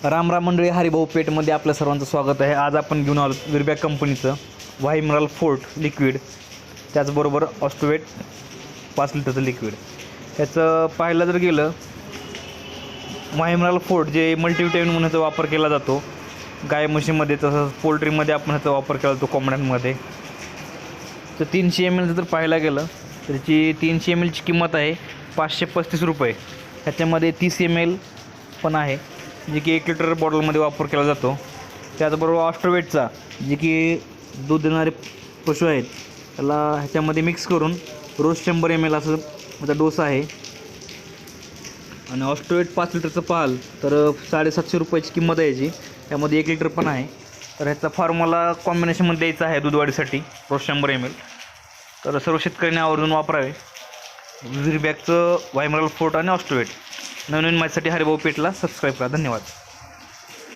राम राम मंडळी, हरिभाऊ पेठमध्ये आपल्या सर्वांचं स्वागत आहे. आज आपण घेऊन आलो विरबॅक कंपनीचं व्हाई मिनरल फोर्ट लिक्विड, त्याचबरोबर ऑस्टोवेट 5 लिटरचं लिक्विड. त्याचं पाहायला जर गेलं, व्हाई मिनरल फोर्ट जे मल्टीव्हिटॅमिन म्हणून ह्याचा वापर केला जातो गाय म्हशीमध्ये, तसंच पोल्ट्रीमध्ये आपण ह्याचा वापर केला जातो कोंबड्यांमध्ये. तर 300 ml जर पाहायला गेलं तर त्याची 300 ml ची किंमत आहे 535 रुपये. ह्याच्यामध्ये 30 ml पण आहे, जे की 1 लिटर बॉटलमध्ये वापर केला जातो. त्याचबरोबर ऑस्ट्रोवेटचा, जे की दूध देणारे पशु आहेत, त्याला ह्याच्यामध्ये मिक्स करून रोज 100 ml असं त्याचा डोस आहे. आणि ऑस्ट्रोवेट 5 लिटरचं पाहाल तर 750 रुपयाची किंमत आहे याची. त्यामध्ये 1 लिटर पण आहे. तर ह्याचा फॉर्म्युला कॉम्बिनेशनमध्ये द्यायचा आहे दूधवाढीसाठी रोज 100 ml. तर सर्व शेतकऱ्यांनी आवर्जून वापरावे विरबॅकचं व्हाई मिनरल फोर्ट आणि ऑस्ट्रोवेट. नवीन माहितीसाठी हरिभाऊ पेठला सबस्क्राईब करा. धन्यवाद.